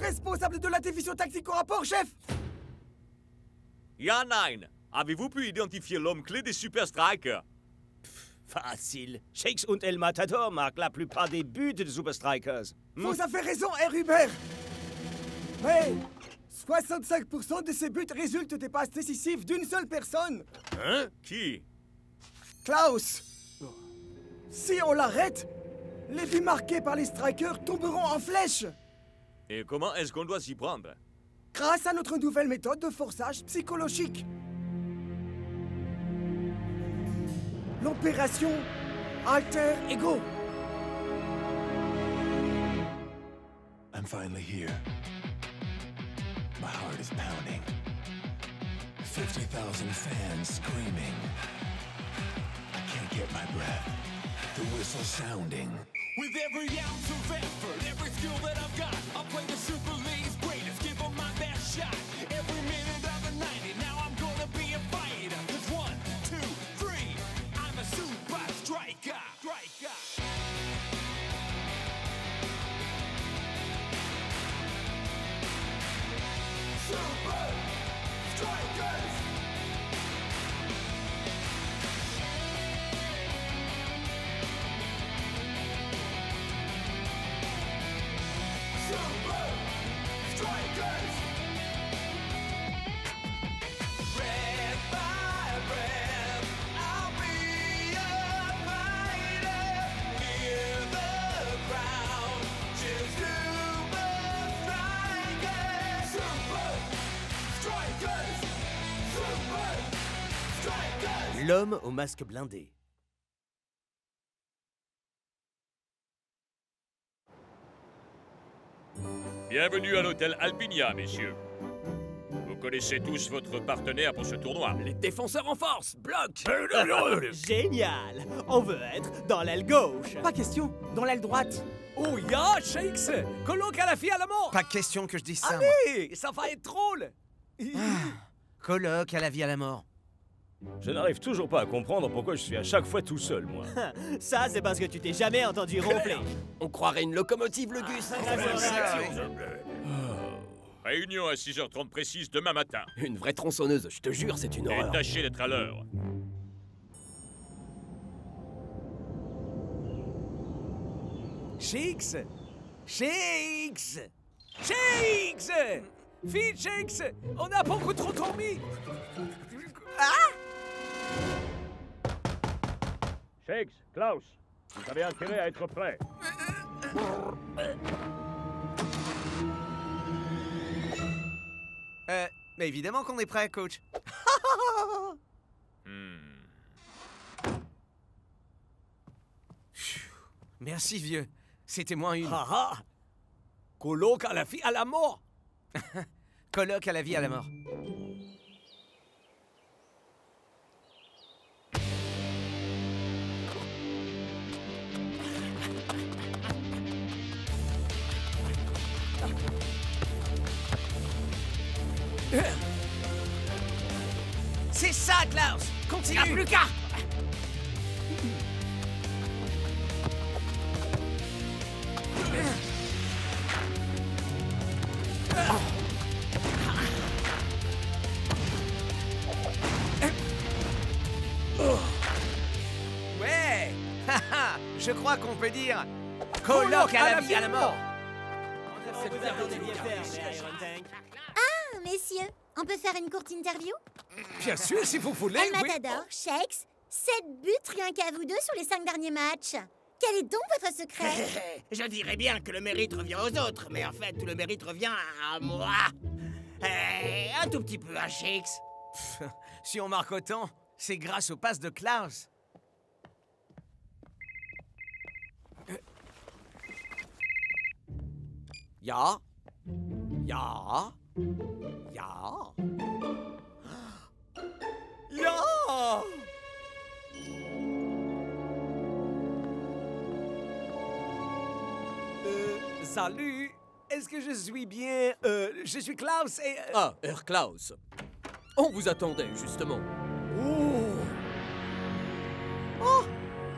Responsable de la division tactique au rapport, chef! Ya 9, avez-vous pu identifier l'homme clé des Super Strikers? Facile. Shakes und El Matador marquent la plupart des buts des Super Strikers. Vous avez raison, Herr Hubert! Mais 65% de ces buts résultent des passes décisives d'une seule personne! Hein? Qui? Klaus! Si on l'arrête, les buts marqués par les strikers tomberont en flèche! Et comment est-ce qu'on doit s'y prendre? Grâce à notre nouvelle méthode de forçage psychologique. L'opération Alter Ego. I'm finally here. My heart is pounding. 50,000 fans screaming. I can't get my breath. The whistle sounding. With every ounce of effort, every skill that I've got, I'll play the Super League's greatest, give them my best shot. Every minute of the 90, now I'm gonna be a fighter. 'Cause 1, 2, 3, I'm a super striker. Super Strikers! Super Strikers! Breath by breath, I'll be a fighter. Hear the crowd cheer Super Strikers! Super Strikers! Super Strikers! L'homme au masque blindé. Bienvenue à l'hôtel Albinia, messieurs. Vous connaissez tous votre partenaire pour ce tournoi. Les défenseurs en force, bloc. Génial. On veut être dans l'aile gauche. Pas question, dans l'aile droite. Oh ya, Shakes, colloque à la fille à la mort. Pas question que je dise ça, moi. Allez, ça va être drôle. Colloque à la vie à la mort. Je n'arrive toujours pas à comprendre pourquoi je suis à chaque fois tout seul, moi. Ça, c'est parce que tu t'es jamais entendu ronfler. On croirait une locomotive, le Gus. Réunion à 6h30 précise demain matin. Une vraie tronçonneuse, je te jure, c'est une Et horreur. tâchez d'être à l'heure. Shakes! Shakes! Shakes! Vite, Shakes! On a beaucoup trop dormi! Shakes, Klaus, vous avez intérêt à être prêts. Mais évidemment qu'on est prêt, coach. Merci, vieux. C'était moins une. Ah ah! Colloque à la fille à la mort! Colloque à la vie à la mort. C'est ça, Klaus! Continue! Y'a plus qu'à! Ouais! Haha! Je crois qu'on peut dire colloque à la vie à la mort! Ah, messieurs, on peut faire une courte interview? Bien sûr, si vous voulez, El oui. Matador, Shakes, 7 buts rien qu'à vous deux sur les 5 derniers matchs. Quel est donc votre secret? Je dirais bien que le mérite revient aux autres, mais en fait, tout le mérite revient à moi. Un tout petit peu à Shakes. Si on marque autant, c'est grâce aux passes de Klaus. Ja. Ja. Ja. Ja! Salut! Est-ce que je suis bien... je suis Klaus et... Ah, Herr Klaus. On vous attendait, justement. Oh!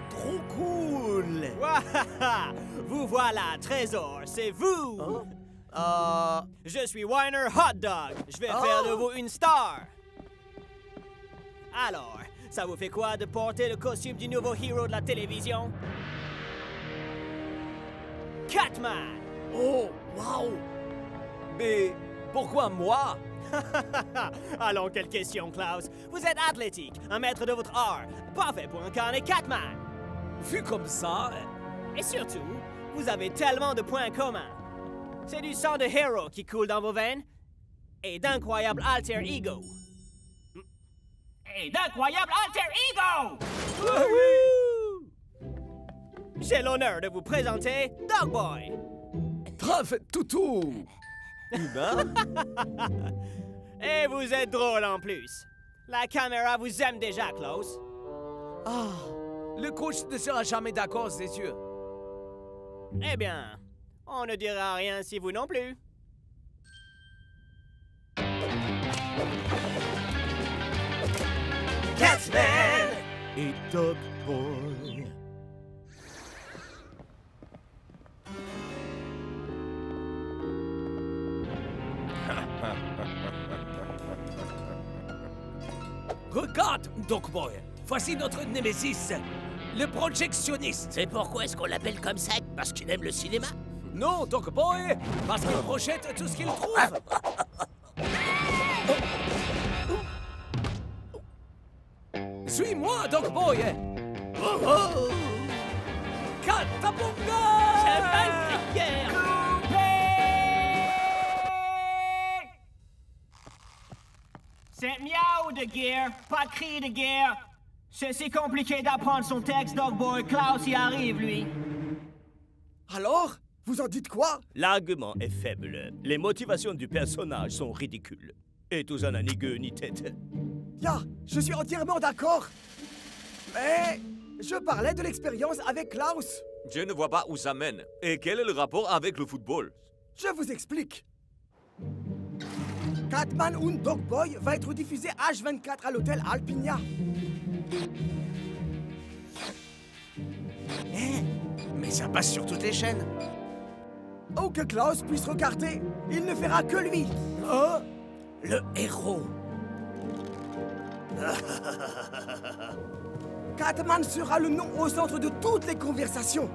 Trop cool! Wahaha! Vous voilà, Trésor, c'est vous! Je suis Weiner Hot Dog. Je vais faire de vous une star. Alors, ça vous fait quoi de porter le costume du nouveau héros de la télévision? Catman! Oh, wow! Mais pourquoi moi? Allons, quelle question, Klaus. Vous êtes athlétique, un maître de votre art, parfait pour incarner Catman. Vu comme ça... Et surtout, vous avez tellement de points communs. C'est du sang de héros qui coule dans vos veines et d'incroyables alter ego. J'ai l'honneur de vous présenter Dogboy. Traf toutou! Humain? Et vous êtes drôle en plus. La caméra vous aime déjà, Klaus. Ah, le coach ne sera jamais d'accord, c'est sûr. Eh bien, on ne dira rien si vous non plus. Catman et Dogboy. Regarde, Dogboy, voici notre némésis, le projectionniste. Et pourquoi est-ce qu'on l'appelle comme ça? Parce qu'il aime le cinéma? Non, Dogboy, parce qu'il projette tout ce qu'il trouve. Suis-moi, Dogboy. Katabunga! C'est miaou de guerre, pas de cri de guerre. C'est si compliqué d'apprendre son texte, Dogboy. Klaus y arrive, lui. Alors, vous en dites quoi? L'argument est faible. Les motivations du personnage sont ridicules. Et tout ça n'a ni queue ni tête. Ya, je suis entièrement d'accord. Mais je parlais de l'expérience avec Klaus. Je ne vois pas où ça mène. Et quel est le rapport avec le football? Je vous explique. Catman und Dogboy va être diffusé H24 à l'hôtel Alpinia. Mais ça passe sur toutes les chaînes. Oh, que Klaus puisse regarder. Il ne verra que lui. Oh, Le héros. Catman sera le nom au centre de toutes les conversations.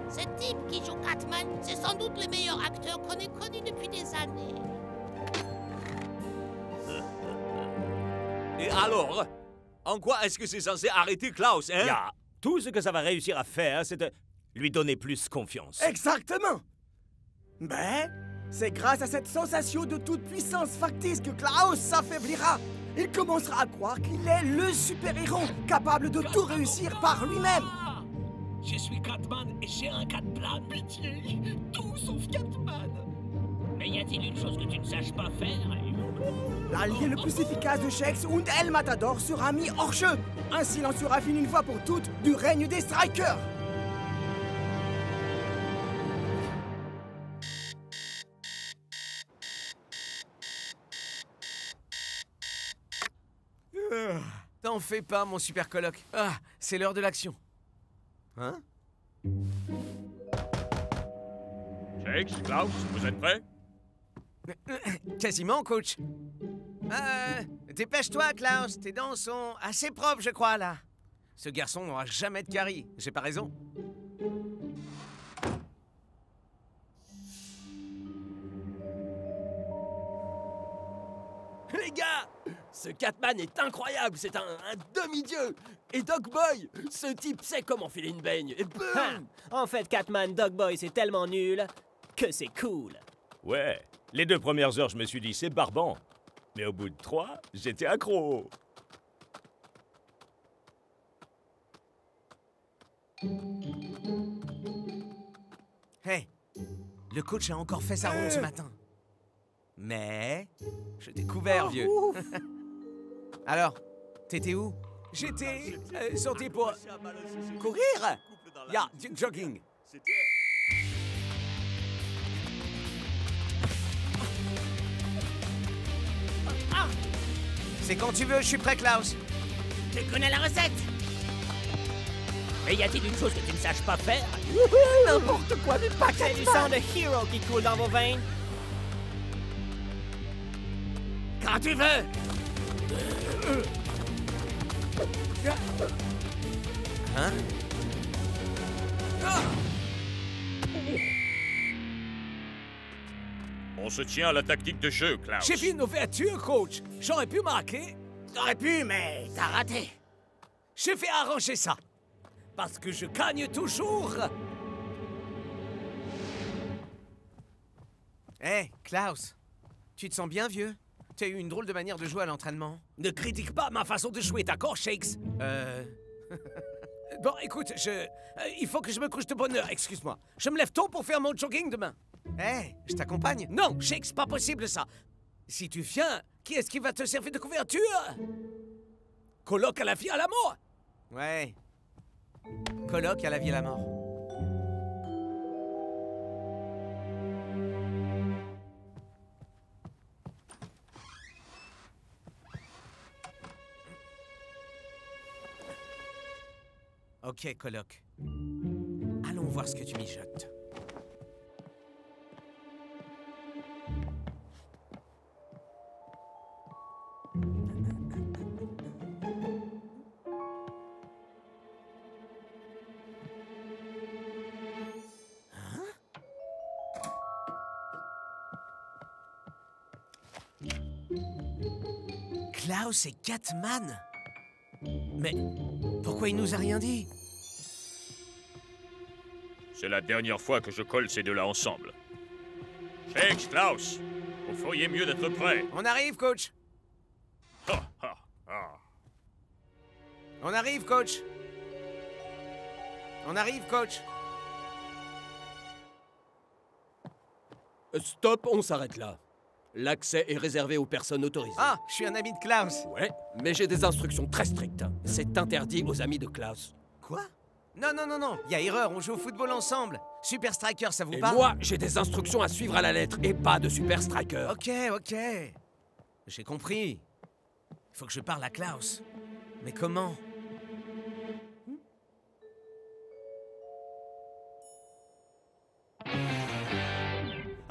Ce type qui joue Catman, c'est sans doute le meilleur acteur qu'on ait connu depuis des années. Et alors? En quoi est-ce que c'est censé arrêter Klaus, hein? Ya, tout ce que ça va réussir à faire, c'est de lui donner plus confiance. Exactement. Mais c'est grâce à cette sensation de toute puissance factice que Klaus s'affaiblira. Il commencera à croire qu'il est le super-héros, capable de tout réussir par lui-même. Je suis Catman et j'ai un Catplan, pitié. Tout sauf Catman. Mais y a-t-il une chose que tu ne saches pas faire? L'allié le plus efficace de Shex und El Matador sera mis hors jeu. Ainsi l'en sera fini une fois pour toutes du règne des Strikers. T'en fais pas, mon super coloc. Ah, c'est l'heure de l'action. Hein? Shex, Klaus, vous êtes prêts? Quasiment, coach. Dépêche-toi, Klaus. Tes dents sont assez propres, je crois, là. Ce garçon n'aura jamais de carie. J'ai pas raison? Les gars, ce Catman est incroyable, c'est un demi-dieu. Et Dogboy, ce type sait comment filer une baigne. Et boum! En fait, Catman Dogboy, c'est tellement nul que c'est cool. Ouais, les 2 premières heures, je me suis dit, c'est barbant. Mais au bout de 3, j'étais accro. Hey, le coach a encore fait sa ronde ce matin. Mais je t'ai couvert, vieux. Alors, t'étais où? J'étais sorti pour courir. Ya, jogging. C'est quand tu veux, je suis prêt, Klaus. Tu connais la recette? Mais y a-t-il une chose que tu ne saches pas faire? N'importe quoi, mais pas C'est du sang de héros qui coule dans vos veines Quand tu veux. Hein? On se tient à la tactique de jeu, Klaus. J'ai vu une ouverture, coach. J'aurais pu marquer. T'aurais pu, mais t'as raté. Je vais arranger ça. Parce que je gagne toujours. Hé, Klaus, tu te sens bien, vieux? Tu as eu une drôle de manière de jouer à l'entraînement. Ne critique pas ma façon de jouer, d'accord, Shakes? Bon, écoute, il faut que je me couche de bonne heure, excuse-moi. Je me lève tôt pour faire mon jogging demain. Hé, je t'accompagne. Non, Shakes, pas possible ça. Si tu viens, qui est-ce qui va te servir de couverture? Colloque à la vie à la mort. Ouais. Colloque à la vie et à la mort. Ok, colloque. Allons voir ce que tu mijotes. Klaus et Catman? Mais pourquoi il nous a rien dit? C'est la dernière fois que je colle ces deux-là ensemble. Shakes, Klaus, vous feriez mieux d'être prêts. On arrive, coach. Ha, ha, ha. On arrive, coach. On arrive, coach. Stop, on s'arrête là. L'accès est réservé aux personnes autorisées. Ah, je suis un ami de Klaus. Ouais, mais j'ai des instructions très strictes. C'est interdit aux amis de Klaus. Quoi? Non, non, non, non. Il y a erreur, on joue au football ensemble. Super Striker, ça vous Et parle? moi, j'ai des instructions à suivre à la lettre et pas de Super Striker. Ok, ok. J'ai compris. Il faut que je parle à Klaus. Mais comment?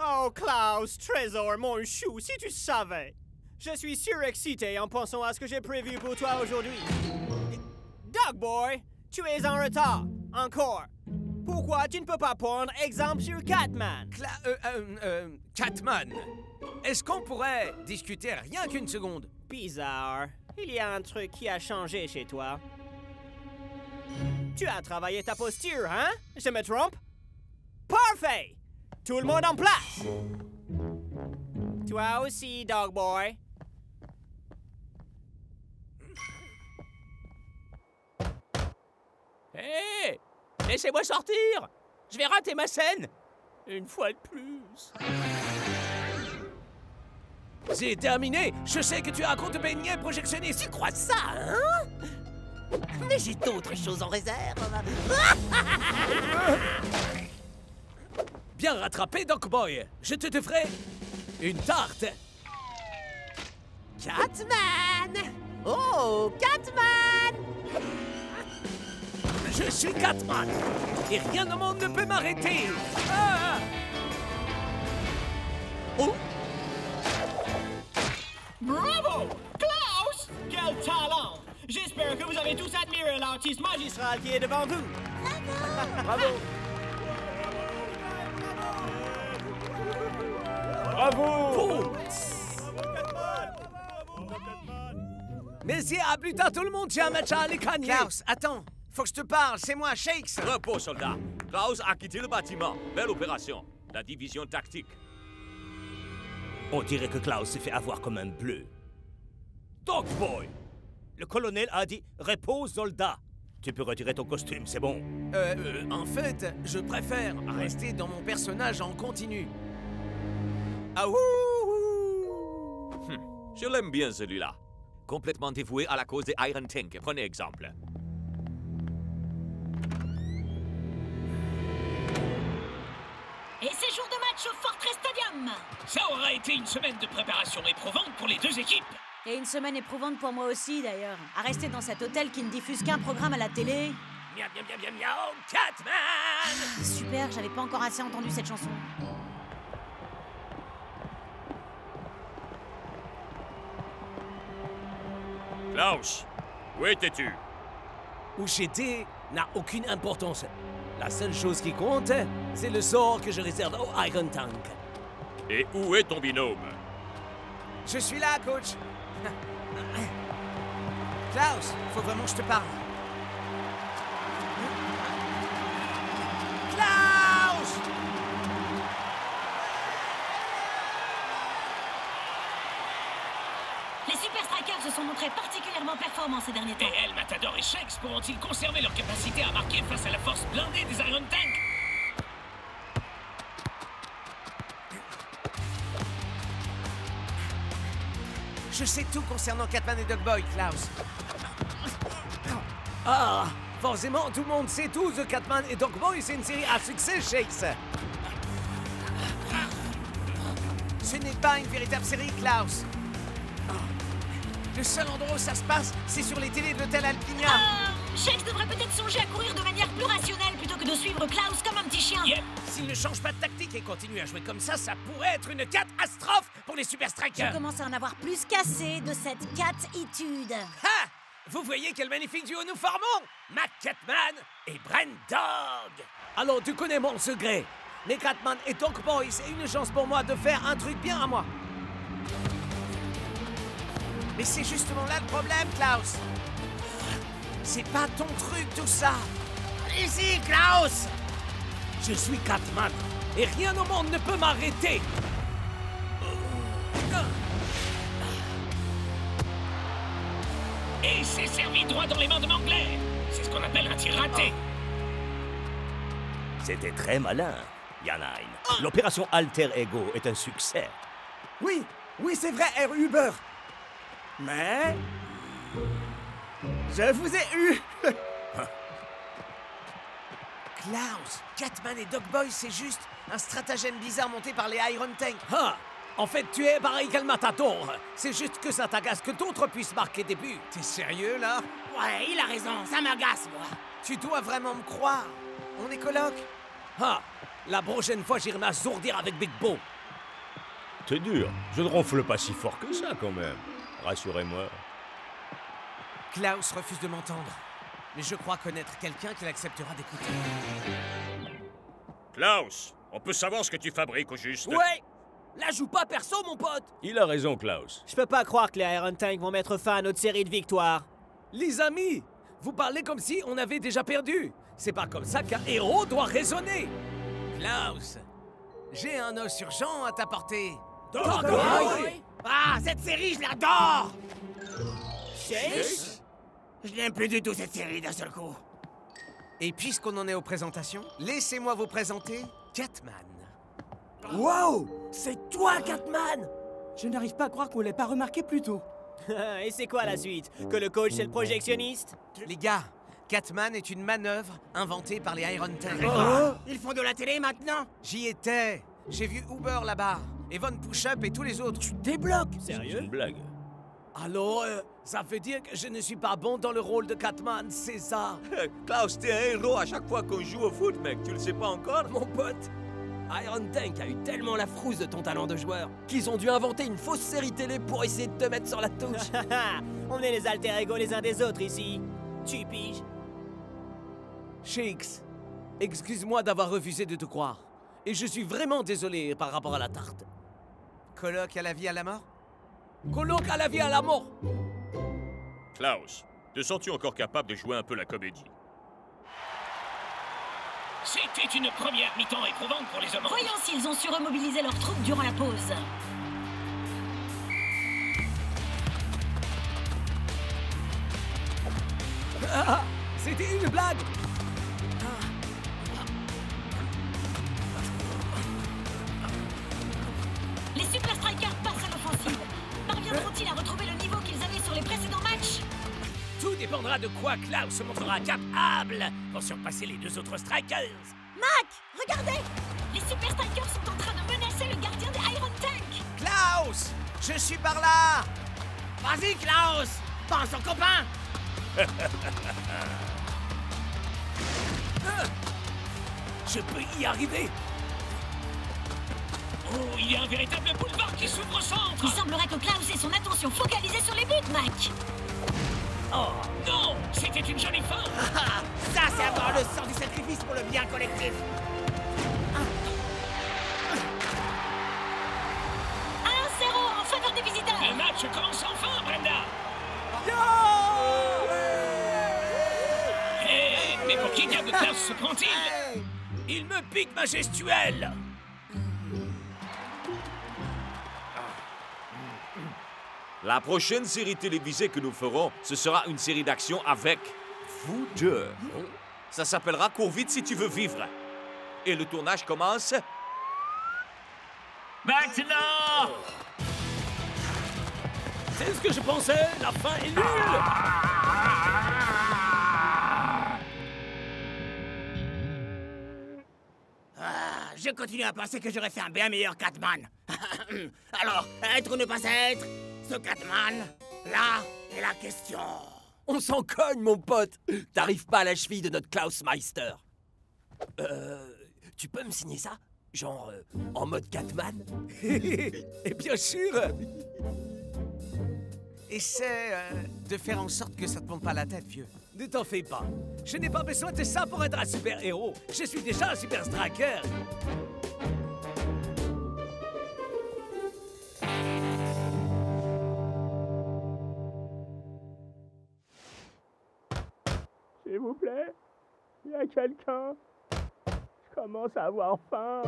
Oh, Klaus, Trésor, mon chou, si tu savais. Je suis surexcité en pensant à ce que j'ai prévu pour toi aujourd'hui. Dog Boy, tu es en retard. Encore. Pourquoi tu ne peux pas prendre exemple sur Catman? Catman. Est-ce qu'on pourrait discuter rien qu'une seconde? Bizarre. Il y a un truc qui a changé chez toi. Tu as travaillé ta posture, hein? Je me trompe? Parfait! Tout le monde en place! Toi aussi, Dog Boy. Hé! Laissez-moi sortir! Je vais rater ma scène! Une fois de plus. C'est terminé! Je sais que tu as un compte beignet projectionniste! Tu crois ça, hein? Mais j'ai d'autres choses en réserve. Bien rattrapé, Doc Boy! Je te devrais une tarte! Catman! Oh, Catman! Je suis Catman! Et rien au monde ne peut m'arrêter! Ah! Oh! Bravo! Klaus! Quel talent! J'espère que vous avez tous admiré l'artiste magistral qui est devant vous. Bravo! Bravo! Mais à plus tard tout le monde, j'ai un match à aller gagner! Klaus, attends! Faut que je te parle, c'est moi, Shakes! Repos, soldat. Klaus a quitté le bâtiment. Belle opération. La division tactique. On dirait que Klaus s'est fait avoir comme un bleu. Dog Boy! Le colonel a dit « Repose, soldat ». Tu peux retirer ton costume, c'est bon. En fait, je préfère rester dans mon personnage en continu. Ah ouh! Je l'aime bien, celui-là. Complètement dévoué à la cause des Iron Tank. Prenez exemple. Et c'est jour de match au Fortress Stadium. Ça aura été une semaine de préparation éprouvante pour les deux équipes. Et une semaine éprouvante pour moi aussi, d'ailleurs. À rester dans cet hôtel qui ne diffuse qu'un programme à la télé. Miaou, miaou, miaou, miaou, miaou, Catman! Super, j'avais pas encore assez entendu cette chanson. Klaus, où étais-tu? Où j'étais n'a aucune importance. La seule chose qui compte, c'est le sort que je réserve au Iron Tank. Et où est ton binôme? Je suis là, coach. Klaus, faut vraiment que je te parle. Klaus! Les Super Strikers se sont montrés particulièrement performants ces derniers temps. Et El Matador et Shex pourront-ils conserver leur capacité à marquer face à la force blindée des Iron Tank? Je sais tout concernant Catman et Dogboy, Klaus. Ah, forcément, tout le monde sait tout. The Catman et Dogboy, c'est une série à succès, Shakes. Ce n'est pas une véritable série, Klaus. Le seul endroit où ça se passe, c'est sur les télés de l'hôtel Alpinia. Shex devrait peut-être songer à courir de manière plus rationnelle plutôt que de suivre Klaus comme un petit chien. S'il ne change pas de tactique et continue à jouer comme ça pourrait être une catastrophe pour les Super Strikers. Je commence à en avoir plus qu'assez de cette catitude. Ha! Vous voyez quel magnifique duo nous formons? Matt Catman et Brent Dog. Alors, tu connais mon secret. Mais Catman et Dogboy, c'est une chance pour moi de faire un truc bien à moi. Mais c'est justement là le problème, Klaus. C'est pas ton truc, tout ça. Ici, Klaus! Je suis Catman et rien au monde ne peut m'arrêter. Et c'est servi droit dans les mains de Mangler. C'est ce qu'on appelle un tir raté. C'était très malin, Yanain. L'opération Alter Ego est un succès. Oui, oui, c'est vrai, Herr Huber. Mais... je vous ai eu. Klaus, Catman et Dogboy, c'est juste un stratagème bizarre monté par les Iron Tank. Ah! En fait, tu es pareil qu'El Matador. C'est juste que ça t'agace que d'autres puissent marquer des buts. T'es sérieux, là? Ouais, il a raison, ça m'agace, moi. Tu dois vraiment me croire. On est coloc. Ah! La prochaine fois, j'irai m'assourdir avec Big Bo. C'est dur. Je ne ronfle pas si fort que ça, quand même. Rassurez-moi. Klaus refuse de m'entendre. Mais je crois connaître quelqu'un qui l'acceptera d'écouter. Klaus, on peut savoir ce que tu fabriques au juste? Ouais! Là, joue pas perso, mon pote! Il a raison, Klaus. Je peux pas croire que les Iron Tank vont mettre fin à notre série de victoires. Les amis, vous parlez comme si on avait déjà perdu. C'est pas comme ça qu'un héros doit raisonner. Klaus, j'ai un os urgent à t'apporter. Dogboy! Ah, cette série, je l'adore! Shex? Je n'aime plus du tout cette série d'un seul coup. Et puisqu'on en est aux présentations, laissez-moi vous présenter Catman. Wow! C'est toi, Catman! Je n'arrive pas à croire qu'on l'ait pas remarqué plus tôt. Et c'est quoi la suite? Que le coach c'est le projectionniste? Les gars, Catman est une manœuvre inventée par les Iron Tank. Oh, ils font de la télé maintenant? J'y étais. J'ai vu Uber là-bas, Evan Push-Up et tous les autres. Tu débloques! C'est Sérieux? une blague. Alors, ça veut dire que je ne suis pas bon dans le rôle de Catman, c'est ça? Klaus, t'es un héros à chaque fois qu'on joue au foot, mec. Tu le sais pas encore? Mon pote, Iron Tank a eu tellement la frousse de ton talent de joueur qu'ils ont dû inventer une fausse série télé pour essayer de te mettre sur la touche. On est les alter ego les uns des autres ici. Tu piges? Shakes, excuse-moi d'avoir refusé de te croire. Et je suis vraiment désolé par rapport à la tarte. Coloc à la vie à la mort? Coloc à la vie à la mort! Klaus, te sens-tu encore capable de jouer un peu la comédie? C'était une première mi-temps éprouvante pour les hommes. Voyons s'ils ont su remobiliser leurs troupes durant la pause. Ah, c'était une blague! Les Super Strikers passent à l'offensive. Parviendront-ils à retrouver le niveau qu'ils avaient sur les précédents matchs? Tout dépendra de quoi Klaus se montrera capable pour surpasser les deux autres Strikers. Mac, regardez! Les Super Strikers sont en train de menacer le gardien des Iron Tank. Klaus! Je suis par là! Vas-y, Klaus! Pense aux copains! Je peux y arriver. Oh, il y a un véritable boulevard qui s'ouvre au centre. Il semblerait que Klaus ait son attention focalisée sur les buts, Mac. Oh, non, c'était une jolie fin. Ça, c'est avoir le sens du sacrifice pour le bien collectif. 1-0 en faveur des visiteurs. Le match commence enfin, Brenda. Hé, mais pour qui diable Klaus se prend-il? Il me pique ma gestuelle. La prochaine série télévisée que nous ferons, ce sera une série d'action avec vous deux. Ça s'appellera Cours vite si tu veux vivre. Et le tournage commence maintenant. C'est ce que je pensais. La fin est nulle. Je continue à penser que j'aurais fait un bien meilleur Catman. Alors, être ou ne pas être, ce Catman, là est la question. On s'en cogne, mon pote. T'arrives pas à la cheville de notre Klaus Meister. Tu peux me signer ça? Genre, en mode Catman? Et bien sûr. Essaie de faire en sorte que ça te monte pas la tête, vieux. Ne t'en fais pas. Je n'ai pas besoin de ça pour être un super-héros. Je suis déjà un super striker. S'il vous plaît, il y a quelqu'un. Je commence à avoir faim.